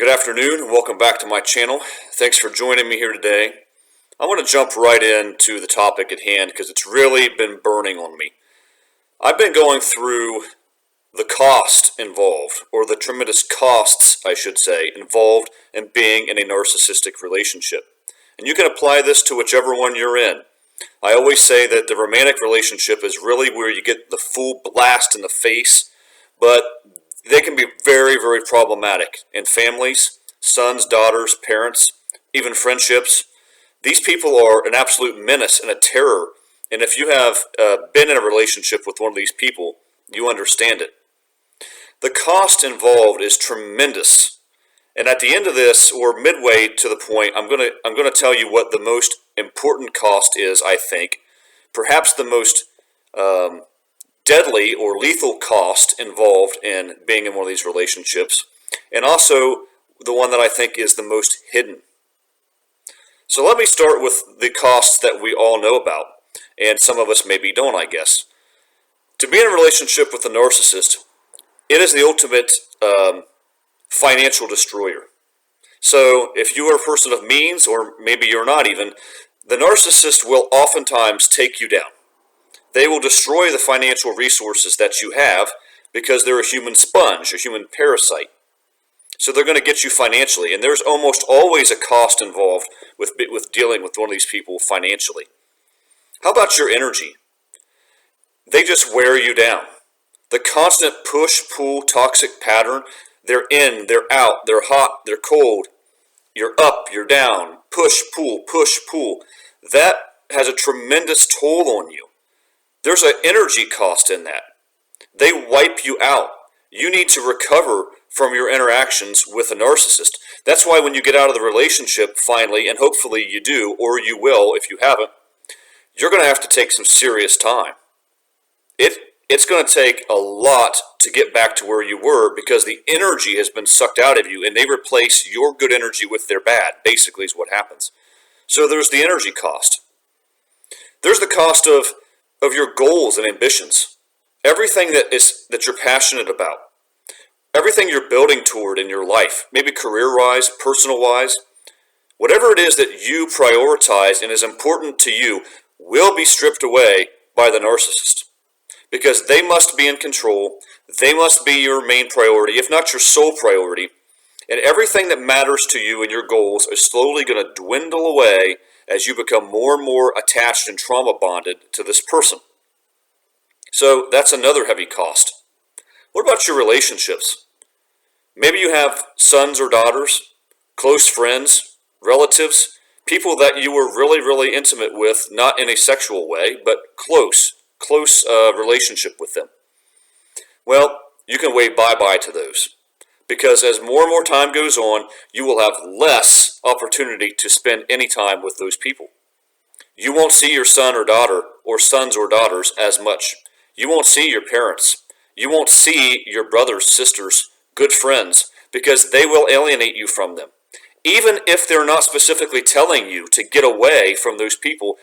Good afternoon and welcome back to my channel. Thanks for joining me here today. I want to jump right into the topic at hand because it's really been burning on me. I've been going through the cost involved, or the tremendous costs, I should say, involved in being in a narcissistic relationship. And you can apply this to whichever one you're in. I always say that the romantic relationship is really where you get the full blast in the face, but they can be very, very problematic in families, sons, daughters, parents, even friendships. These people are an absolute menace and a terror. And if you have been in a relationship with one of these people, you understand it. The cost involved is tremendous. And at the end of this, or midway to the point, I'm going to tell you what the most important cost is, I think. Perhaps the most deadly or lethal cost involved in being in one of these relationships, and also the one that I think is the most hidden. So let me start with the costs that we all know about, and some of us maybe don't, I guess. To be in a relationship with a narcissist, it is the ultimate financial destroyer. So if you are a person of means, or maybe you're not even, the narcissist will oftentimes take you down. They will destroy the financial resources that you have because they're a human sponge, a human parasite. So they're going to get you financially, and there's almost always a cost involved with dealing with one of these people financially. How about your energy? They just wear you down. The constant push-pull toxic pattern, they're in, they're out, they're hot, they're cold, you're up, you're down, push, pull, that has a tremendous toll on you. There's an energy cost in that. They wipe you out. You need to recover from your interactions with a narcissist. That's why when you get out of the relationship finally, and hopefully you do, or you will if you haven't, you're going to have to take some serious time. It's going to take a lot to get back to where you were because the energy has been sucked out of you, and they replace your good energy with their bad, basically is what happens. So there's the energy cost. There's the cost of your goals and ambitions. Everything that you're passionate about. Everything you're building toward in your life, maybe career-wise, personal-wise, whatever it is that you prioritize and is important to you will be stripped away by the narcissist. Because they must be in control, they must be your main priority, if not your sole priority, and everything that matters to you and your goals is slowly going to dwindle away as you become more and more attached and trauma bonded to this person. So that's another heavy cost. What about your relationships? Maybe you have sons or daughters, close friends, relatives, people that you were really, really intimate with, not in a sexual way, but close relationship with them. Well, you can wave bye-bye to those. Because as more and more time goes on, you will have less opportunity to spend any time with those people. You won't see your son or daughter, or sons or daughters as much. You won't see your parents. You won't see your brothers, sisters, good friends, because they will alienate you from them. Even if they're not specifically telling you to get away from those people,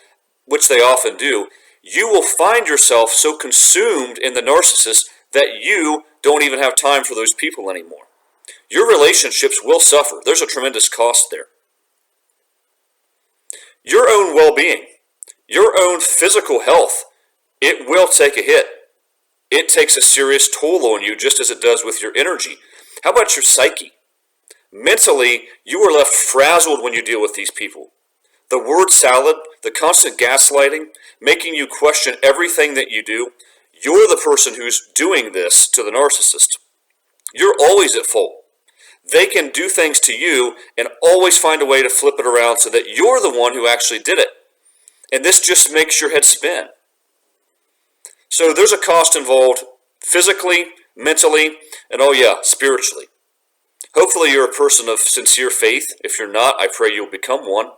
which they often do, you will find yourself so consumed in the narcissist that you don't even have time for those people anymore. Your relationships will suffer. There's a tremendous cost there. Your own well-being, your own physical health, it will take a hit. It takes a serious toll on you just as it does with your energy. How about your psyche? Mentally, you are left frazzled when you deal with these people. The word salad, the constant gaslighting, making you question everything that you do, you're the person who's doing this to the narcissist. You're always at fault. They can do things to you and always find a way to flip it around so that you're the one who actually did it. And this just makes your head spin. So there's a cost involved physically, mentally, and oh yeah, spiritually. Hopefully you're a person of sincere faith. If you're not, I pray you'll become one.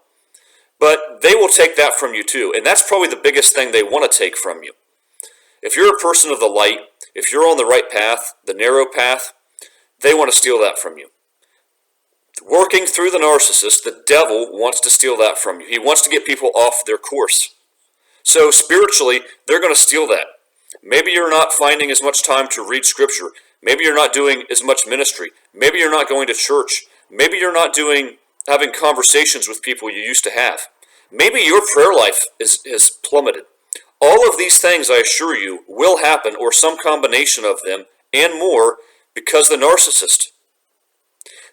But they will take that from you too. And that's probably the biggest thing they want to take from you. If you're a person of the light, if you're on the right path, the narrow path, they want to steal that from you. Working through the narcissist, the devil wants to steal that from you. He wants to get people off their course. So spiritually, they're going to steal that. Maybe you're not finding as much time to read scripture. Maybe you're not doing as much ministry. Maybe you're not going to church. Maybe you're not having conversations with people you used to have. Maybe your prayer life is plummeted. All of these things, I assure you, will happen, or some combination of them and more, because the narcissist.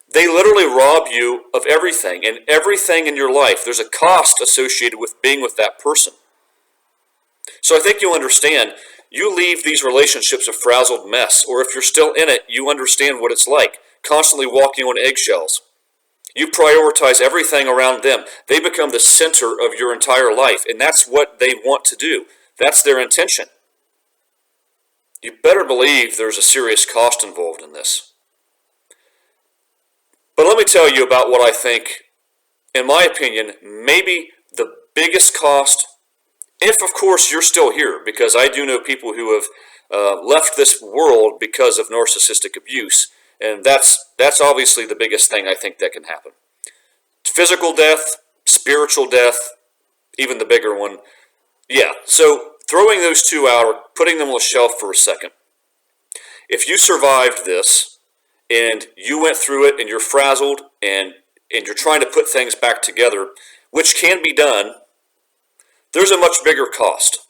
They literally rob you of everything, and everything in your life. There's a cost associated with being with that person. So I think you'll understand, you leave these relationships a frazzled mess, or if you're still in it, you understand what it's like, constantly walking on eggshells. You prioritize everything around them. They become the center of your entire life, and that's what they want to do. That's their intention. You better believe there's a serious cost involved in this. But let me tell you about what I think, in my opinion, maybe the biggest cost, if of course you're still here, because I do know people who have left this world because of narcissistic abuse, and that's obviously the biggest thing I think that can happen. Physical death, spiritual death, even the bigger one. Yeah, so throwing those two out, or putting them on the shelf for a second. If you survived this, and you went through it, and you're frazzled, and you're trying to put things back together, which can be done, there's a much bigger cost.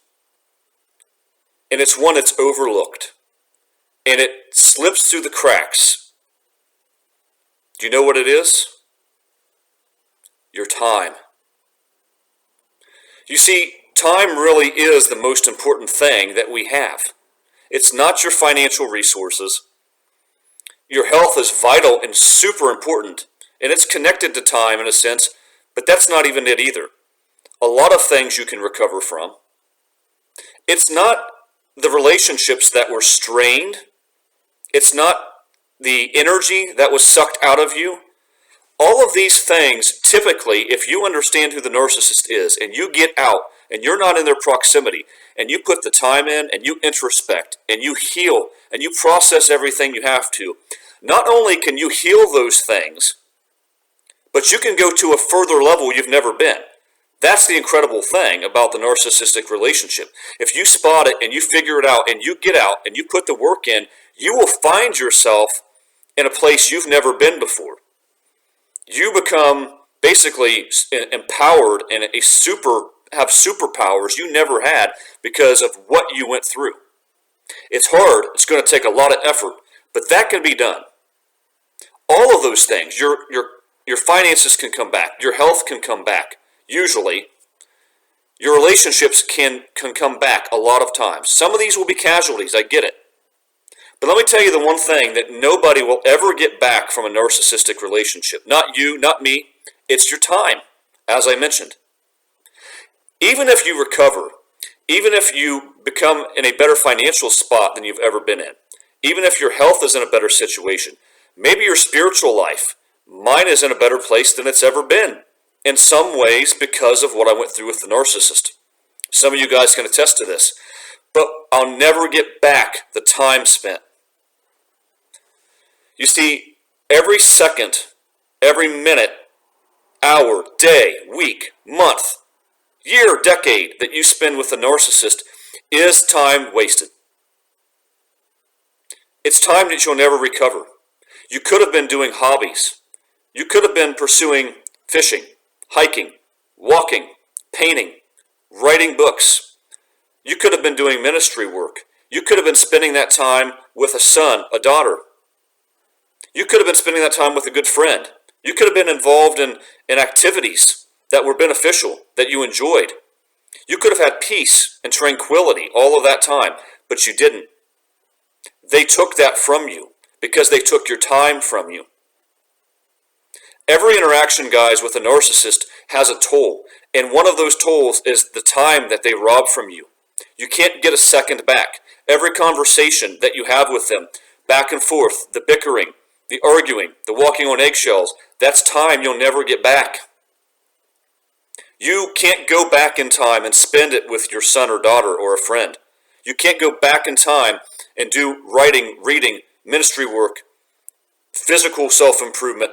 And it's one that's overlooked. And it slips through the cracks. Do you know what it is? Your time. You see, time really is the most important thing that we have. It's not your financial resources. Your health is vital and super important, and it's connected to time in a sense, but that's not even it either. A lot of things you can recover from. It's not the relationships that were strained. It's not the energy that was sucked out of you. All of these things, typically, if you understand who the narcissist is, and you get out, and you're not in their proximity, and you put the time in, and you introspect, and you heal, and you process everything you have to, not only can you heal those things, but you can go to a further level you've never been. That's the incredible thing about the narcissistic relationship. If you spot it, and you figure it out, and you get out, and you put the work in, you will find yourself in a place you've never been before. You become basically empowered and have superpowers you never had because of what you went through. It's hard. It's going to take a lot of effort, but that can be done. All of those things, your finances can come back. Your health can come back, usually. Your relationships can come back a lot of times. Some of these will be casualties, I get it. But let me tell you the one thing that nobody will ever get back from a narcissistic relationship. Not you, not me. It's your time, as I mentioned. Even if you recover, even if you become in a better financial spot than you've ever been in, even if your health is in a better situation, maybe your spiritual life, mine is in a better place than it's ever been, in some ways because of what I went through with the narcissist. Some of you guys can attest to this. But I'll never get back the time spent. You see, every second, every minute, hour, day, week, month, year, decade that you spend with a narcissist is time wasted. It's time that you'll never recover. You could have been doing hobbies. You could have been pursuing fishing, hiking, walking, painting, writing books. You could have been doing ministry work. You could have been spending that time with a son, a daughter. You could have been spending that time with a good friend. You could have been involved in activities that were beneficial, that you enjoyed. You could have had peace and tranquility all of that time, but you didn't. They took that from you because they took your time from you. Every interaction, guys, with a narcissist has a toll, and one of those tolls is the time that they rob from you. You can't get a second back. Every conversation that you have with them, back and forth, the bickering, the arguing, the walking on eggshells, that's time you'll never get back. You can't go back in time and spend it with your son or daughter or a friend. You can't go back in time and do writing, reading, ministry work, physical self-improvement,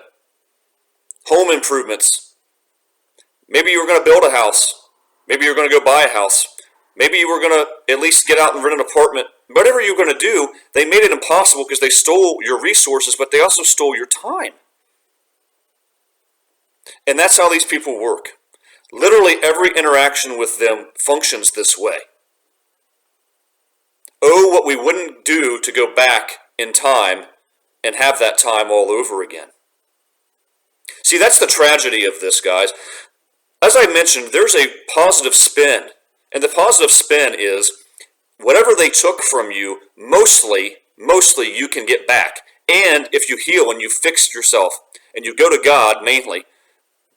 home improvements. Maybe you were going to build a house. Maybe you're going to go buy a house. Maybe you were going to at least get out and rent an apartment. Whatever you're going to do, they made it impossible because they stole your resources, but they also stole your time. And that's how these people work. Literally every interaction with them functions this way. Oh, what we wouldn't do to go back in time and have that time all over again. See, that's the tragedy of this, guys. As I mentioned, there's a positive spin. And the positive spin is whatever they took from you, mostly you can get back. And if you heal and you fix yourself and you go to God mainly,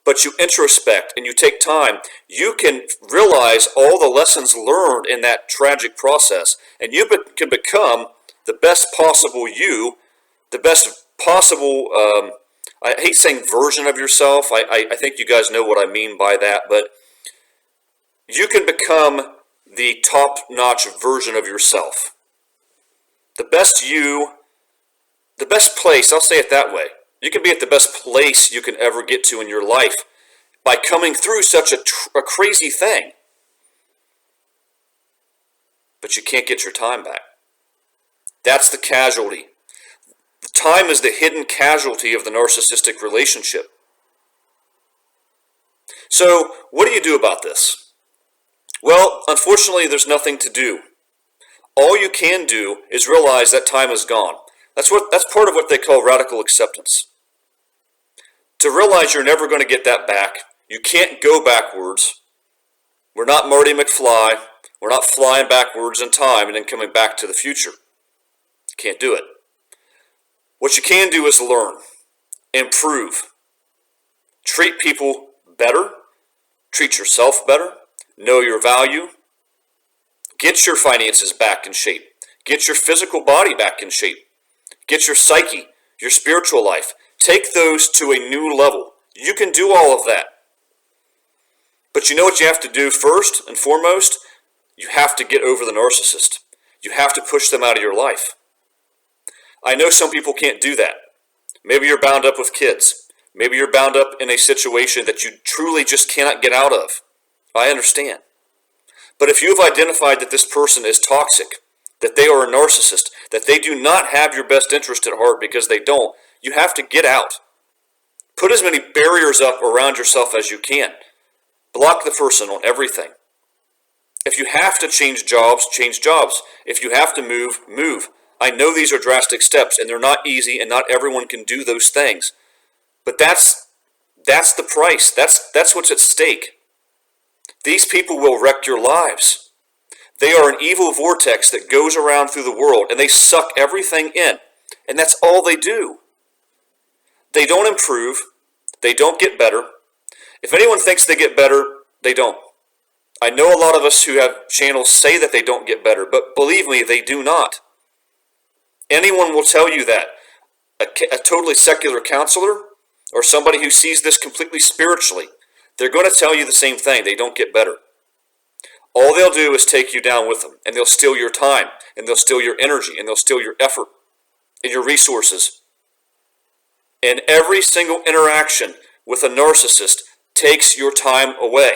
but you introspect and you take time, you can realize all the lessons learned in that tragic process, and you can become the best possible you, the best possible, I hate saying version of yourself. I think you guys know what I mean by that, but you can become the top-notch version of yourself. The best you, the best place, I'll say it that way. You can be at the best place you can ever get to in your life by coming through such a crazy thing. But you can't get your time back. That's the casualty. The time is the hidden casualty of the narcissistic relationship. So, what do you do about this? Well, unfortunately, there's nothing to do. All you can do is realize that time is gone. That's part of what they call radical acceptance. To realize you're never going to get that back. You can't go backwards. We're not Marty McFly. We're not flying backwards in time and then coming back to the future. Can't do it. What you can do is learn, improve, treat people better, treat yourself better, know your value, get your finances back in shape, get your physical body back in shape, get your psyche, your spiritual life, take those to a new level. You can do all of that. But you know what you have to do first and foremost? You have to get over the narcissist. You have to push them out of your life. I know some people can't do that. Maybe you're bound up with kids. Maybe you're bound up in a situation that you truly just cannot get out of. I understand. But if you have identified that this person is toxic, that they are a narcissist, that they do not have your best interest at heart because they don't, you have to get out. Put as many barriers up around yourself as you can. Block the person on everything. If you have to change jobs, change jobs. If you have to move, move. I know these are drastic steps and they're not easy and not everyone can do those things. But that's the price. That's what's at stake. These people will wreck your lives. They are an evil vortex that goes around through the world and they suck everything in. And that's all they do. They don't improve. They don't get better. If anyone thinks they get better, they don't. I know a lot of us who have channels say that they don't get better, but believe me, they do not. Anyone will tell you that. A totally secular counselor or somebody who sees this completely spiritually, they're going to tell you the same thing. They don't get better. All they'll do is take you down with them, and they'll steal your time, and they'll steal your energy, and they'll steal your effort and your resources. And every single interaction with a narcissist takes your time away.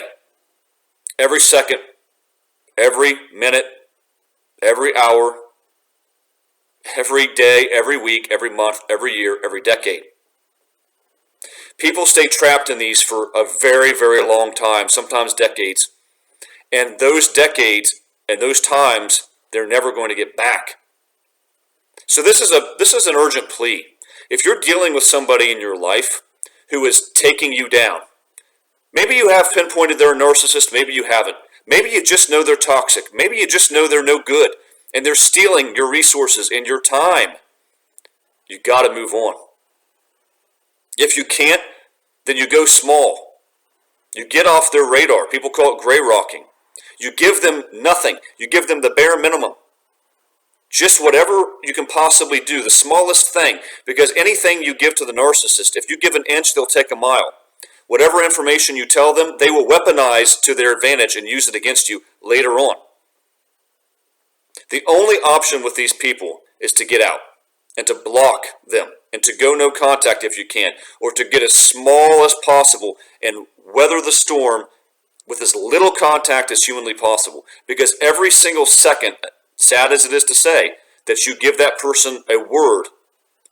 Every second, every minute, every hour, every day, every week, every month, every year, every decade. People stay trapped in these for a very, very long time, sometimes decades. And those decades and those times, they're never going to get back. So this is an urgent plea. If you're dealing with somebody in your life who is taking you down, maybe you have pinpointed they're a narcissist, maybe you haven't. Maybe you just know they're toxic. Maybe you just know they're no good. And they're stealing your resources and your time. You got to move on. If you can't, then you go small. You get off their radar. People call it gray rocking. You give them nothing. You give them the bare minimum. Just whatever you can possibly do, the smallest thing. Because anything you give to the narcissist, if you give an inch, they'll take a mile. Whatever information you tell them, they will weaponize to their advantage and use it against you later on. The only option with these people is to get out and to block them and to go no contact if you can, or to get as small as possible and weather the storm with as little contact as humanly possible. Because every single second, sad as it is to say, that you give that person a word,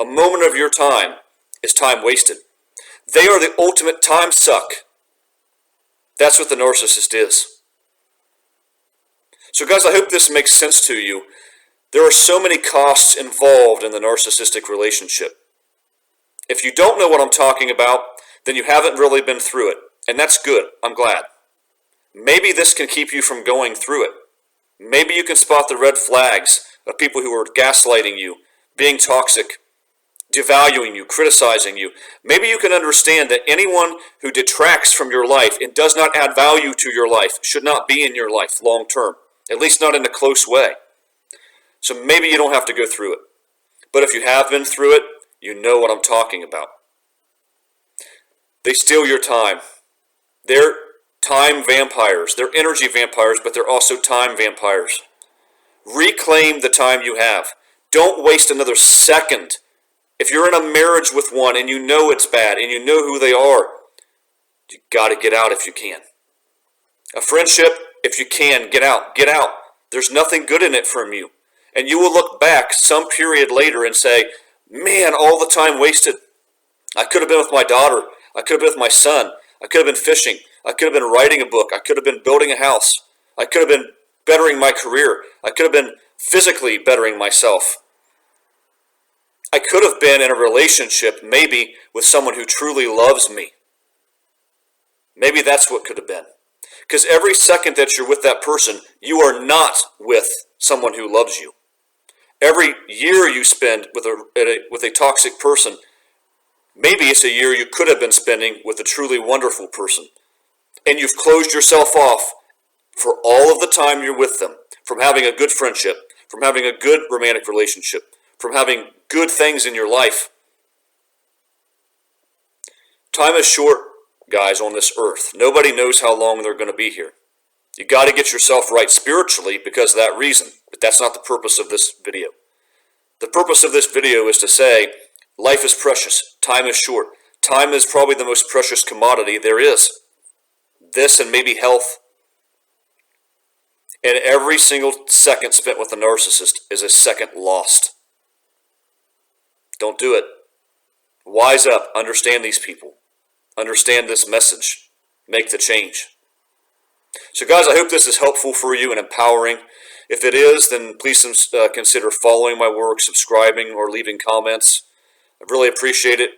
a moment of your time, is time wasted. They are the ultimate time suck. That's what the narcissist is. So guys, I hope this makes sense to you. There are so many costs involved in the narcissistic relationship. If you don't know what I'm talking about, then you haven't really been through it. And that's good. I'm glad. Maybe this can keep you from going through it. Maybe you can spot the red flags of people who are gaslighting you, being toxic, devaluing you, criticizing you. Maybe you can understand that anyone who detracts from your life and does not add value to your life should not be in your life long term, at least not in a close way. So maybe you don't have to go through it. But if you have been through it, you know what I'm talking about. They steal your time. They're time vampires. They're energy vampires, but they're also time vampires. Reclaim the time you have. Don't waste another second. If you're in a marriage with one and you know it's bad and you know who they are, you got to get out if you can. A friendship, if you can, get out. Get out. There's nothing good in it from you. And you will look back some period later and say, man, all the time wasted. I could have been with my daughter. I could have been with my son. I could have been fishing. I could have been writing a book. I could have been building a house. I could have been bettering my career. I could have been physically bettering myself. I could have been in a relationship maybe with someone who truly loves me. Maybe that's what could have been. Because every second that you're with that person, you are not with someone who loves you. Every year you spend with a toxic person, maybe it's a year you could have been spending with a truly wonderful person. And you've closed yourself off for all of the time you're with them, from having a good friendship, from having a good romantic relationship, from having good things in your life. Time is short, guys, on this earth. Nobody knows how long they're going to be here. You got to get yourself right spiritually because of that reason. But that's not the purpose of this video. The purpose of this video is to say, life is precious. Time is short. Time is probably the most precious commodity there is. This and maybe health. And every single second spent with a narcissist is a second lost. Don't do it. Wise up. Understand these people. Understand this message. Make the change. So guys, I hope this is helpful for you and empowering. If it is, then please consider following my work, subscribing, or leaving comments. I really appreciate it.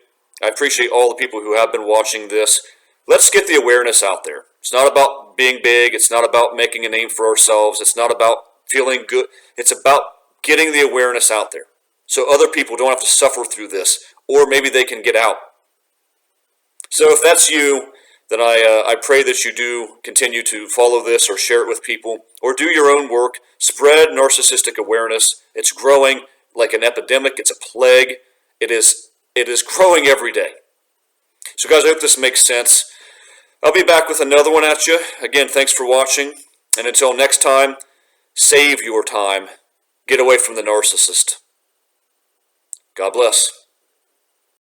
I appreciate all the people who have been watching this. Let's get the awareness out there. It's not about being big. It's not about making a name for ourselves. It's not about feeling good. It's about getting the awareness out there so other people don't have to suffer through this, or maybe they can get out. So if that's you, then I pray that you do continue to follow this or share it with people or do your own work. Spread narcissistic awareness. It's growing like an epidemic. It's a plague. It is growing every day. So guys, I hope this makes sense. I'll be back with another one at you. Again, thanks for watching. And until next time, save your time. Get away from the narcissist. God bless.